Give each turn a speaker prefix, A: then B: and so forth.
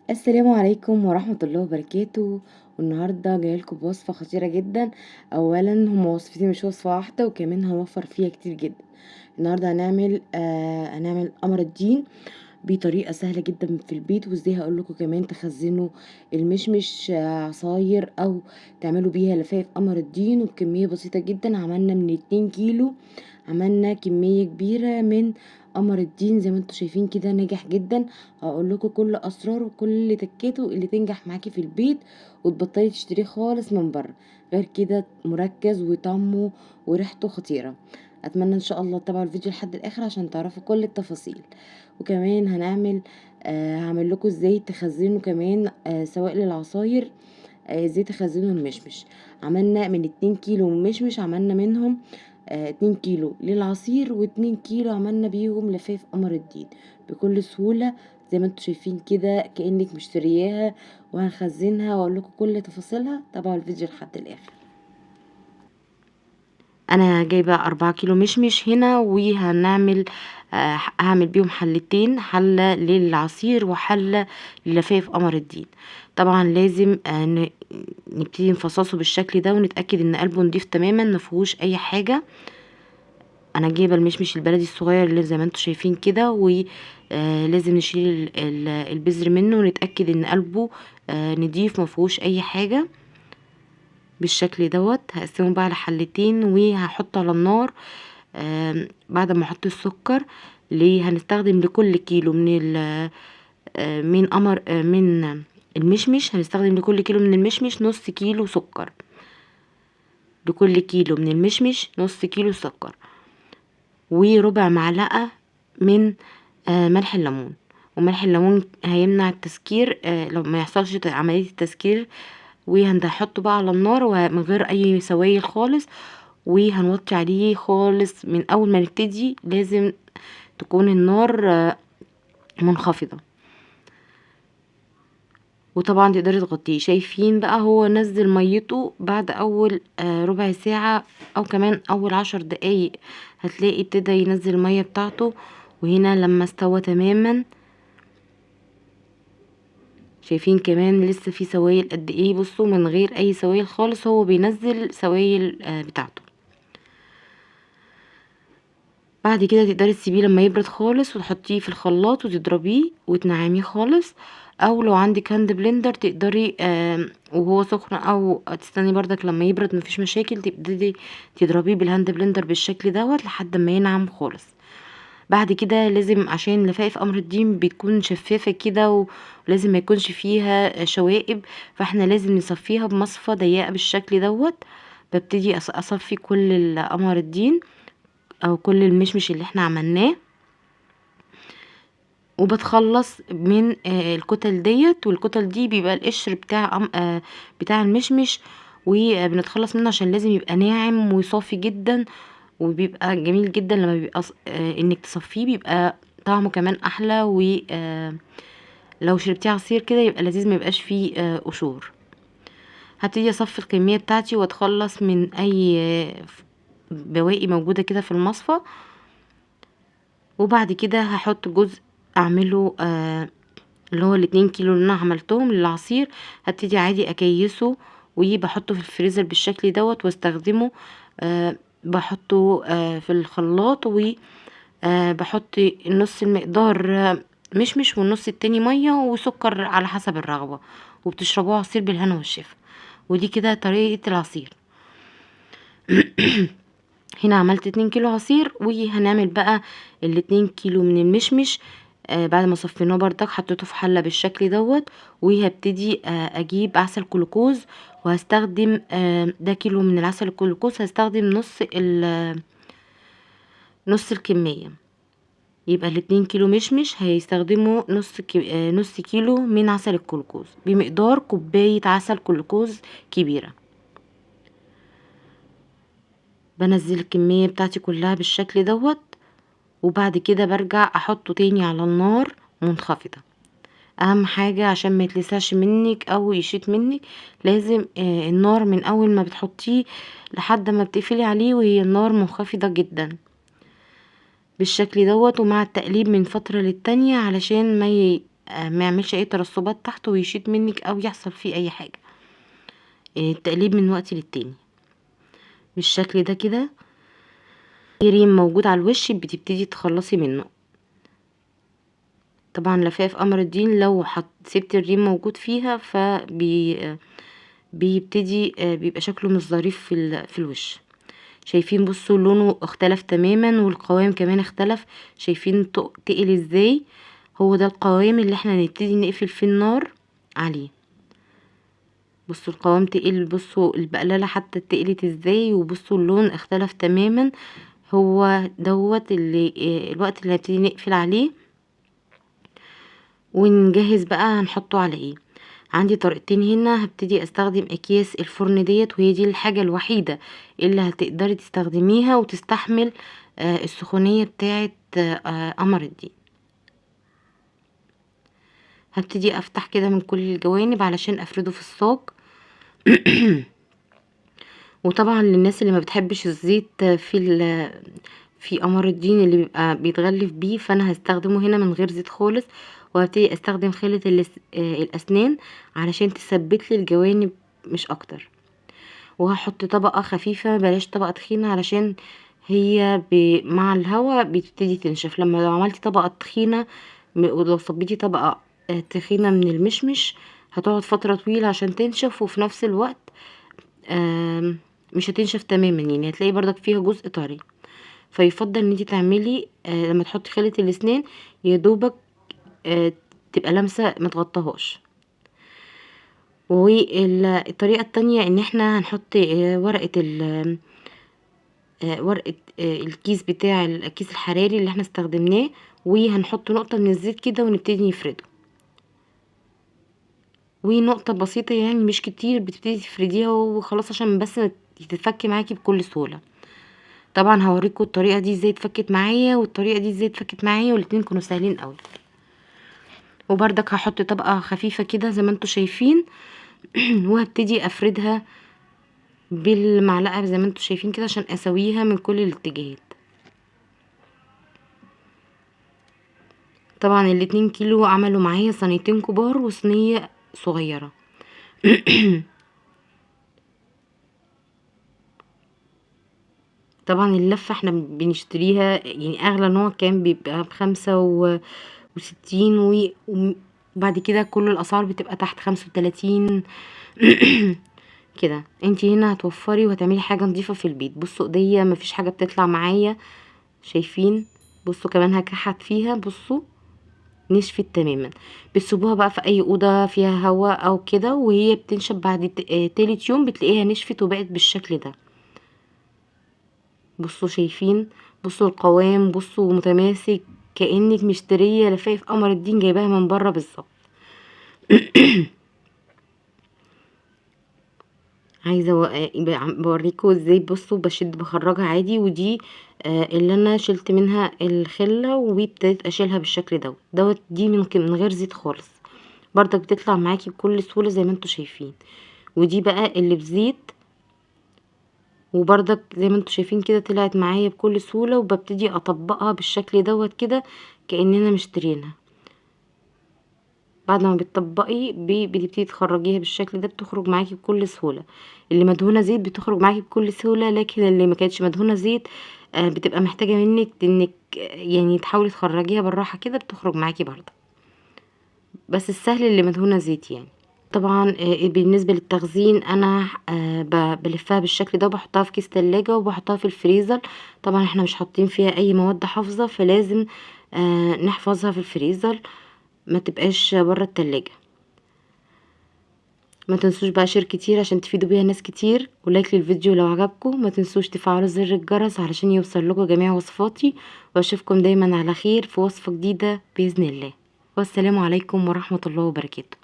A: السلام عليكم ورحمة الله وبركاته. والنهاردة جايه لكم بوصفة خطيرة جدا. اولا هما وصفتين مش وصفة واحدة، وكمان هنوفر فيها كتير جدا. النهاردة هنعمل قمر الدين بطريقة سهلة جدا في البيت، وازاي هقول لكم كمان تخزنوا المشمش عصاير او تعملوا بيها لفايف قمر الدين، وبكمية بسيطة جدا. عملنا من 2 كيلو، عملنا كمية كبيرة من قمر الدين زي ما انتوا شايفين كده، ناجح جدا. هقول لكم كل اسراره وكل تكاته اللي تنجح معاكي في البيت، وتبطلي تشتريه خالص من بره. غير كده مركز وطعمه وريحته خطيرة. اتمنى ان شاء الله تتابعوا الفيديو لحد الاخر عشان تعرفوا كل التفاصيل. وكمان هعمل لكم ازاي تخزنوا كمان سوائل العصاير، ازاي تخزنوا المشمش. عملنا من 2 كيلو مشمش، عملنا منهم 2 كيلو للعصير، و2 كيلو عملنا بيهم لفايف قمر الدين بكل سهولة. زي ما انتوا شايفين كده كأنك مشترياها. وهنخزنها واقول لكم كل تفاصيلها. تابعوا الفيديو لحد الاخر. انا جايبه 4 كيلو مشمش هنا، وهنعمل هعمل بيهم حلتين، حله للعصير وحله للفايف قمر الدين. طبعا لازم نبتدي نفصصه بالشكل ده ونتاكد ان قلبه نضيف تماما مفيهوش اي حاجه. انا جايبه المشمش البلدي الصغير اللي زي ما انتوا شايفين كده، ولازم نشيل البذر منه ونتاكد ان قلبه نضيف مفيهوش اي حاجه بالشكل دوت. هقسمه بقى لحلتين وهحط على النار. بعد ما احط السكر، ليه هنستخدم لكل كيلو من من قمر من المشمش، هنستخدم لكل كيلو من المشمش نص كيلو سكر. لكل كيلو من المشمش نص كيلو سكر، وربع معلقة من ملح الليمون. وملح الليمون هيمنع التسكير لو ما يحصلش عملية التسكير. وهنحطه بقى على النار ومن غير اي سوائل خالص، وهنوطي عليه خالص. من اول ما نبتدي لازم تكون النار منخفضة، وطبعا تقدري تغطيه. شايفين بقى هو نزل ميته بعد اول ربع ساعة او كمان اول 10 دقايق، هتلاقي ابتدى ينزل المية بتاعته. وهنا لما استوى تماما، شايفين كمان لسه في سوائل قد ايه. بصوا من غير اي سوائل خالص هو بينزل سوائل بتاعته. بعد كده تقدري تسيبيه لما يبرد خالص وتحطيه في الخلاط وتضربيه وتنعميه خالص. او لو عندك هاند بلندر تقدري وهو سخن، او تستني بردك لما يبرد مفيش مشاكل، تبتدي تضربيه بالهاند بلندر بالشكل دوت لحد ما ينعم خالص. بعد كده لازم، عشان لفائف قمر الدين بتكون شفافة كده ولازم ما يكونش فيها شوائب، فاحنا لازم نصفيها بمصفى ضيقة بالشكل دوت. ببتدي اصفي كل قمر الدين او كل المشمش اللي احنا عملناه، وبتخلص من الكتل ديت. والكتل دي بيبقى القشر بتاع المشمش، وبنتخلص منه عشان لازم يبقى ناعم وصافي جدا. وبيبقى جميل جدا لما بيبقى انك تصفيه، بيبقى طعمه كمان احلى. لو شربتيه عصير كده يبقى لذيذ، ما يبقاش فيه قشور. هبتدي اصفي الكميه بتاعتي واتخلص من اي بواقي موجوده كده في المصفى. وبعد كده هحط جزء اعمله اللي هو ال2 كيلو اللي انا عملتهم للعصير، هبتدي عادي اكيسه وبحطه في الفريزر بالشكل دوت واستخدمه. بحطه في الخلاط، وبحط نص المقدار مشمش والنص التاني مية وسكر على حسب الرغبة، وبتشربوه عصير بالهنا والشفا. ودي كده طريقة العصير. هنا عملت 2 كيلو عصير، وهنعمل بقى ال2 كيلو من المشمش. بعد ما صفيناه بردك حطيته في حلة بالشكل دوت. وهبتدي اجيب عسل كلوكوز، وهستخدم ده كيلو من العسل الكلوكوز هستخدم نص الكمية. يبقى ال2 كيلو مشمش هيستخدموا نص كيلو من عسل الكلوكوز بمقدار كوباية عسل كلوكوز كبيرة. بنزل الكمية بتاعتي كلها بالشكل دوت، وبعد كده برجع احطه تاني على النار منخفضة. اهم حاجة عشان ما يتلسعش منك او يشيط منك، لازم النار من اول ما بتحطيه لحد ما بتقفلي عليه وهي النار منخفضة جدا بالشكل دوت. ومع التقليب من فترة للتانية علشان ما يعملش اي ترسبات تحت ويشيط منك او يحصل فيه اي حاجة. التقليب من وقت للتاني بالشكل ده كده. اي ريم موجود على الوش بتبتدي تخلصي منه. طبعا لفاف قمر الدين لو سبت الريم موجود فيها بيبتدي بيبقى شكله مش ظريف في الوش. شايفين بصوا لونه اختلف تماما والقوام كمان اختلف. شايفين تقل ازاي؟ هو ده القوام اللي احنا نبتدي نقفل فيه النار عليه. بصوا القوام تقل، بصوا البقلله حتى تقلت ازاي، وبصوا اللون اختلف تماما. هو دوت اللي الوقت اللي هنبتدي نقفل عليه ونجهز بقى هنحطه على ايه. عندي طريقتين هنا. هبتدي استخدم اكياس الفرن ديت، وهي دي الحاجة الوحيدة اللي هتقدري تستخدميها وتستحمل السخونية بتاعة قمر الدين. هبتدي افتح كده من كل الجوانب علشان افرده في الصاج. وطبعا للناس اللي ما بتحبش الزيت في قمر الدين اللي بيبقى بيتغلف بيه، فانا هستخدمه هنا من غير زيت خالص. وهبتدي استخدم خلة الاسنان علشان تثبت لي الجوانب مش اكتر. وهحط طبقة خفيفة بلاش طبقة تخينة، علشان هي مع الهواء بتبتدي تنشف. لما لو عملتي طبقة تخينة ولو صبيتي طبقة تخينة من المشمش هتقعد فترة طويلة عشان تنشف، وفي نفس الوقت مش هتنشف تماما، يعني هتلاقي برضك فيها جزء طري. فيفضل ان انتي تعملي لما تحطي خلة الاسنان يا دوبك تبقى لمسة متغطاهاش. والطريقة التانية ان احنا هنحط ورقة الكيس بتاع الكيس الحراري اللي احنا استخدمناه، وهنحط نقطة من الزيت كده ونبتدي نفرده. ونقطة بسيطة يعني مش كتير، بتبتدي تفرديها وخلاص عشان بس تتفك معاكي بكل سهولة. طبعا هوريكم الطريقة دي ازاي اتفكت معايا والطريقة دي ازاي اتفكت معايا، والاتنين كانوا سهلين قوي. وبردك هحط طبقة خفيفة كده زي ما انتوا شايفين. وهبتدي افردها بالمعلقة زي ما انتوا شايفين كده عشان اسويها من كل الاتجاهات. طبعا الاتنين كيلو عملوا معايا صينيتين كبار وصينية صغيرة. طبعا اللفة احنا بنشتريها يعني اغلى نوع كان بيبقى ب65 وبعد كده كل الاسعار بتبقى تحت 35 كده. انتي هنا هتوفري وهتعملي حاجة نظيفة في البيت. بصوا ايديا مفيش حاجة بتطلع معايا، شايفين؟ بصوا كمان هكحت فيها، بصوا نشفت تماما. بتسيبوها بقى في اي اوضه فيها هواء او كده، وهي بتنشف بعد تالت يوم بتلاقيها نشفت وبقت بالشكل ده. بصوا شايفين؟ بصوا القوام، بصوا متماسك كأنك مشتريه لفايف قمر الدين جايباها من بره بالظبط. عايزه بوريكم ازاي. بصوا بشد بخرجها عادي، ودي اللي انا شلت منها الخله وابتديت اشيلها بالشكل دوت. دي ممكن من غير زيت خالص برضك بتطلع معاكي بكل سهوله زي ما انتوا شايفين. ودي بقى اللي بزيت، وبرضك زي ما انتوا شايفين كده طلعت معايا بكل سهوله. وببتدي اطبقها بالشكل دوت كده كأننا مشترينها. بعد ما بتطبقي بتبتدي تخرجيها بالشكل ده، بتخرج معاكي بكل سهوله. اللي مدهونه زيت بتخرج معاكي بكل سهوله، لكن اللي ما كانتش مدهونه زيت بتبقى محتاجه منك انك يعني تحاولي تخرجيها بالراحه كده، بتخرج معاكي برضه. بس السهل اللي مدهونه زيت يعني. طبعا بالنسبه للتخزين انا بلفها بالشكل ده وبحطها في كيس تلاجة وبحطها في الفريزر. طبعا احنا مش حاطين فيها اي مواد حافظه، فلازم نحفظها في الفريزر ما تبقاش بره التلاجة. ما تنسوش بقى شير كتير عشان تفيدوا بيها ناس كتير، ولايك للفيديو لو عجبكم. ما تنسوش تفعلوا زر الجرس علشان يوصل لكم جميع وصفاتي. واشوفكم دايما على خير في وصفة جديدة بإذن الله. والسلام عليكم ورحمة الله وبركاته.